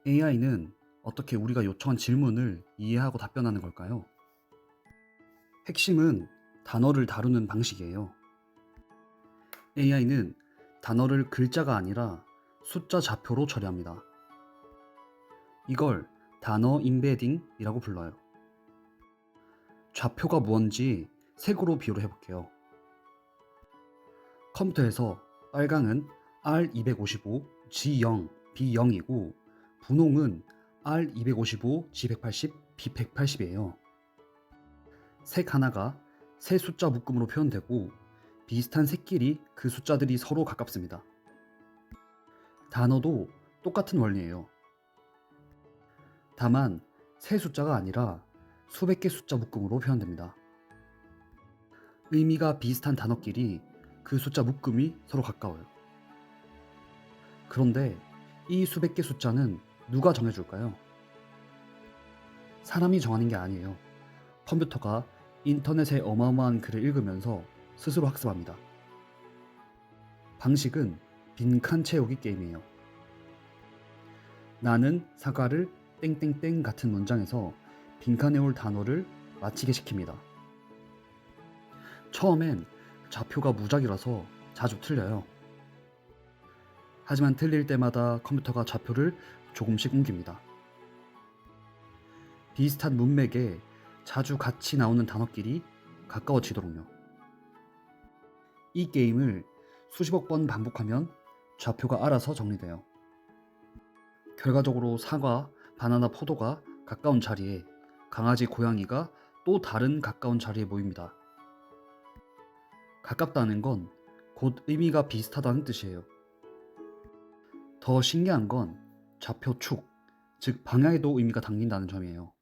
AI는 어떻게 우리가 요청한 질문을 이해하고 답변하는 걸까요? 핵심은 단어를 다루는 방식이에요. AI는 단어를 글자가 아니라 숫자 좌표로 처리합니다. 이걸 단어 임베딩이라고 불러요. 좌표가 뭔지 색으로 비유를 해볼게요. 컴퓨터에서 빨강은 R255, G0, B0이고 분홍은 R255, G180, B180이에요. 색 하나가 세 숫자 묶음으로 표현되고 비슷한 색끼리 그 숫자들이 서로 가깝습니다. 단어도 똑같은 원리예요. 다만 세 숫자가 아니라 수백 개 숫자 묶음으로 표현됩니다. 의미가 비슷한 단어끼리 그 숫자 묶음이 서로 가까워요. 그런데 이 수백 개 숫자는 누가 정해줄까요? 사람이 정하는 게 아니에요. 컴퓨터가 인터넷의 어마어마한 글을 읽으면서 스스로 학습합니다. 방식은 빈칸 채우기 게임이에요. 나는 사과를 땡땡땡 같은 문장에서 빈칸에 올 단어를 맞히게 시킵니다. 처음엔 좌표가 무작위라서 자주 틀려요. 하지만 틀릴 때마다 컴퓨터가 좌표를 조금씩 옮깁니다. 비슷한 문맥에 자주 같이 나오는 단어끼리 가까워지도록요. 이 게임을 수십억 번 반복하면 좌표가 알아서 정리돼요. 결과적으로 사과, 바나나, 포도가 가까운 자리에 강아지, 고양이가 또 다른 가까운 자리에 모입니다. 가깝다는 건 곧 의미가 비슷하다는 뜻이에요. 더 신기한 건 좌표 축, 즉 방향에도 의미가 담긴다는 점이에요.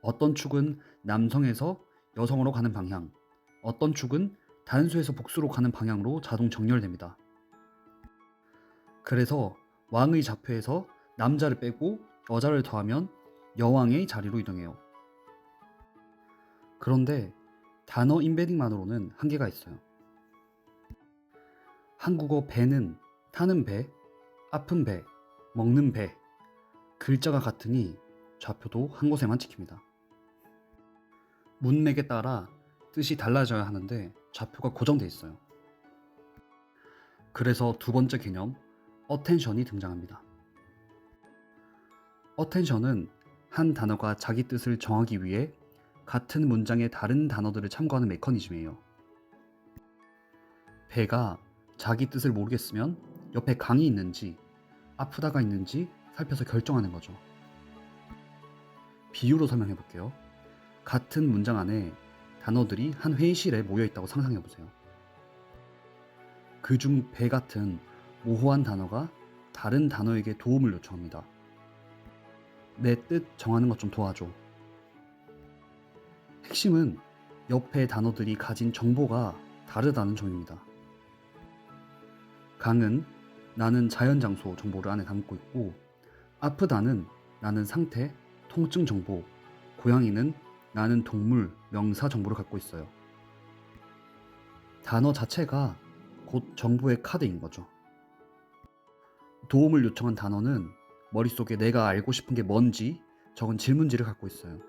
어떤 축은 남성에서 여성으로 가는 방향, 어떤 축은 단수에서 복수로 가는 방향으로 자동 정렬됩니다. 그래서 왕의 좌표에서 남자를 빼고 여자를 더하면 여왕의 자리로 이동해요. 그런데 단어 임베딩만으로는 한계가 있어요. 한국어 배는 타는 배, 아픈 배, 먹는 배, 글자가 같으니 좌표도 한 곳에만 찍힙니다. 문맥에 따라 뜻이 달라져야 하는데 좌표가 고정돼 있어요. 그래서 두 번째 개념, 어텐션이 등장합니다. 어텐션은 한 단어가 자기 뜻을 정하기 위해 같은 문장의 다른 단어들을 참고하는 메커니즘이에요. 배가 자기 뜻을 모르겠으면 옆에 강이 있는지 아프다가 있는지 살펴서 결정하는 거죠. 비유로 설명해 볼게요. 같은 문장 안에 단어들이 한 회의실에 모여 있다고 상상해 보세요. 그중 배 같은 모호한 단어가 다른 단어에게 도움을 요청합니다. 내 뜻 정하는 것 좀 도와줘. 핵심은 옆의 단어들이 가진 정보가 다르다는 점입니다. 강은 나는 자연 장소 정보를 안에 담고 있고, 아프다는 나는 상태, 통증 정보, 고양이는 나는 동물, 명사 정보를 갖고 있어요. 단어 자체가 곧 정보의 카드인 거죠. 도움을 요청한 단어는 머릿속에 내가 알고 싶은 게 뭔지 적은 질문지를 갖고 있어요.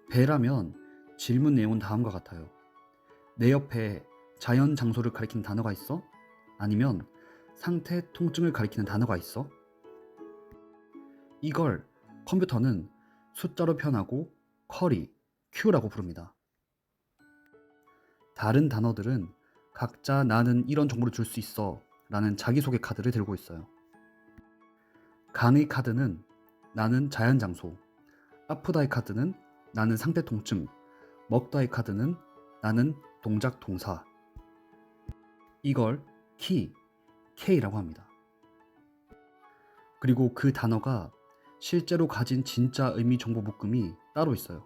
배라면 질문 내용은 다음과 같아요. 내 옆에 자연 장소를 가리키는 단어가 있어? 아니면 상태, 통증을 가리키는 단어가 있어? 이걸 컴퓨터는 숫자로 표현하고 쿼리, 큐라고 부릅니다. 다른 단어들은 각자 나는 이런 정보를 줄 수 있어 라는 자기소개 카드를 들고 있어요. 강의 카드는 나는 자연 장소, 아프다의 카드는 나는 상태 통증, 먹다의 카드는 나는 동작 동사. 이걸 키, K라고 합니다. 그리고 그 단어가 실제로 가진 진짜 의미 정보 묶음이 따로 있어요.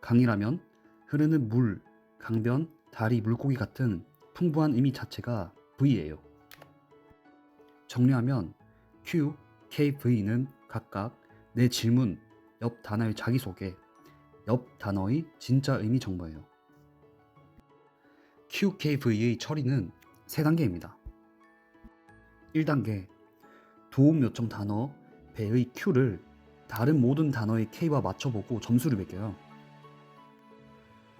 강이라면 흐르는 물, 강변, 다리, 물고기 같은 풍부한 의미 자체가 V예요. 정리하면 Q, K, V는 각각 내 질문, 옆 단어의 자기소개, 옆 단어의 진짜 의미 정보예요. QKV의 처리는 3단계입니다. 1단계 도움 요청 단어 배의 Q를 다른 모든 단어의 K와 맞춰보고 점수를 매겨요.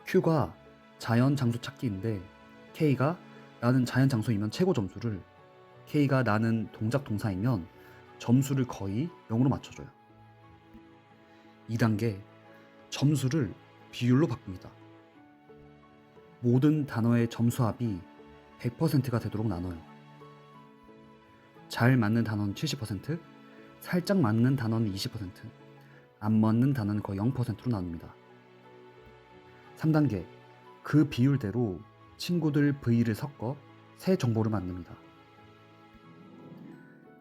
Q가 자연 장소 찾기인데 K가 나는 자연 장소이면 최고 점수를, K가 나는 동작 동사이면 점수를 거의 0으로 맞춰줘요. 2단계 점수를 비율로 바꿉니다. 모든 단어의 점수 합이 100%가 되도록 나눠요. 잘 맞는 단어는 70%, 살짝 맞는 단어는 20%, 안 맞는 단어는 거의 0%로 나눕니다. 3단계 그 비율대로 친구들 V를 섞어 새 정보를 만듭니다.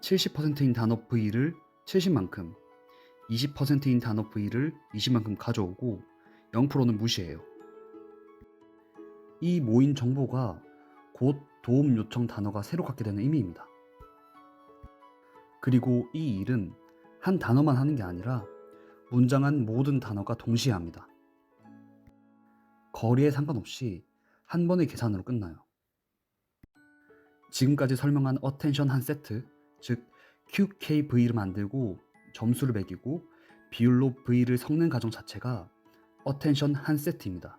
70%인 단어 V를 70만큼, 20%인 단어 V를 20만큼 가져오고 0%는 무시해요. 이 모인 정보가 곧 도움 요청 단어가 새로 갖게 되는 의미입니다. 그리고 이 일은 한 단어만 하는 게 아니라 문장 안 모든 단어가 동시에 합니다. 거리에 상관없이 한 번의 계산으로 끝나요. 지금까지 설명한 어텐션 한 세트, 즉 QKV를 만들고 점수를 매기고 비율로 V를 섞는 과정 자체가 어텐션 한 세트입니다.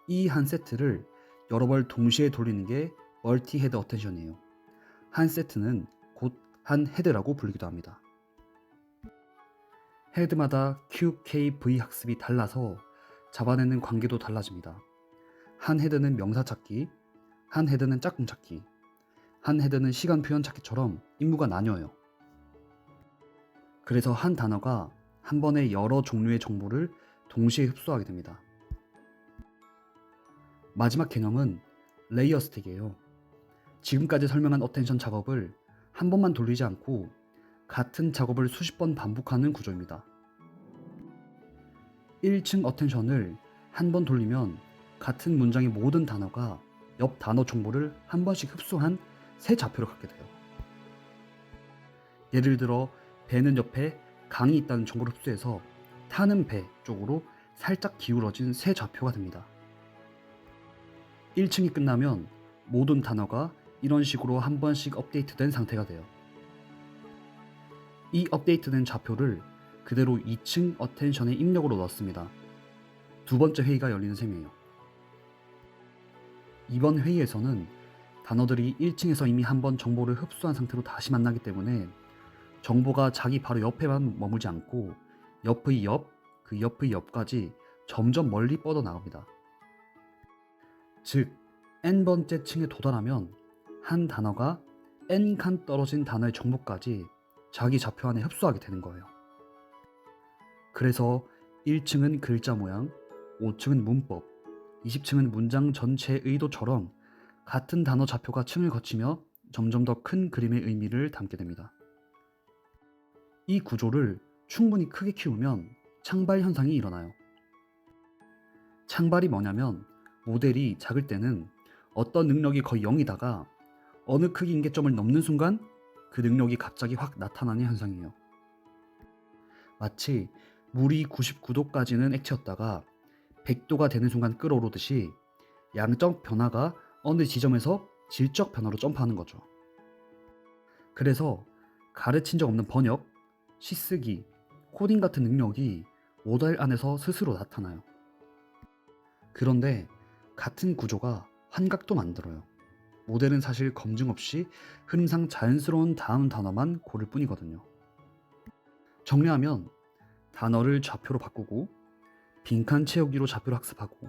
이 한 세트를 여러 번 동시에 돌리는 게 멀티 헤드 어텐션이에요. 한 세트는 곧 한 헤드라고 부르기도 합니다. 헤드마다 QKV 학습이 달라서 잡아내는 관계도 달라집니다. 한 헤드는 명사 찾기, 한 헤드는 짝꿍 찾기, 한 헤드는 시간 표현 찾기처럼 임무가 나뉘어요. 그래서 한 단어가 한 번에 여러 종류의 정보를 동시에 흡수하게 됩니다. 마지막 개념은 레이어 스택이에요. 지금까지 설명한 어텐션 작업을 한 번만 돌리지 않고 같은 작업을 수십 번 반복하는 구조입니다. 1층 어텐션을 한 번 돌리면 같은 문장의 모든 단어가 옆 단어 정보를 한 번씩 흡수한 새 좌표를 갖게 돼요. 예를 들어 배는 옆에 강이 있다는 정보를 흡수해서 타는 배 쪽으로 살짝 기울어진 새 좌표가 됩니다. 1층이 끝나면 모든 단어가 이런 식으로 한 번씩 업데이트된 상태가 돼요. 이 업데이트된 좌표를 그대로 2층 어텐션의 입력으로 넣습니다. 두 번째 회의가 열리는 셈이에요. 이번 회의에서는 단어들이 1층에서 이미 한번 정보를 흡수한 상태로 다시 만나기 때문에 정보가 자기 바로 옆에만 머물지 않고 옆의 옆, 그 옆의 옆까지 점점 멀리 뻗어나갑니다. 즉, n번째 층에 도달하면 한 단어가 n칸 떨어진 단어의 정보까지 자기 좌표 안에 흡수하게 되는 거예요. 그래서 1층은 글자 모양, 5층은 문법, 20층은 문장 전체의 의도처럼 같은 단어 좌표가 층을 거치며 점점 더 큰 그림의 의미를 담게 됩니다. 이 구조를 충분히 크게 키우면 창발 현상이 일어나요. 창발이 뭐냐면 모델이 작을 때는 어떤 능력이 거의 0이다가 어느 크기 인계점을 넘는 순간 그 능력이 갑자기 확 나타나는 현상이에요. 마치 물이 99도까지는 액체였다가 100도가 되는 순간 끓어오르듯이 양적 변화가 어느 지점에서 질적 변화로 점프하는 거죠. 그래서 가르친 적 없는 번역, 시쓰기, 코딩 같은 능력이 모델 안에서 스스로 나타나요. 그런데 같은 구조가 환각도 만들어요. 모델은 사실 검증 없이 흐름상 자연스러운 다음 단어만 고를 뿐이거든요. 정리하면 단어를 좌표로 바꾸고 빈칸 채우기로 좌표를 학습하고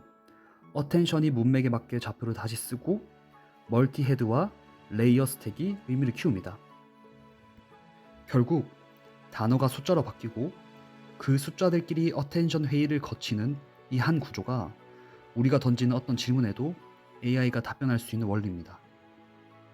어텐션이 문맥에 맞게 좌표를 다시 쓰고 멀티 헤드와 레이어 스택이 의미를 키웁니다. 결국 단어가 숫자로 바뀌고 그 숫자들끼리 어텐션 회의를 거치는 이 한 구조가 우리가 던지는 어떤 질문에도 AI가 답변할 수 있는 원리입니다.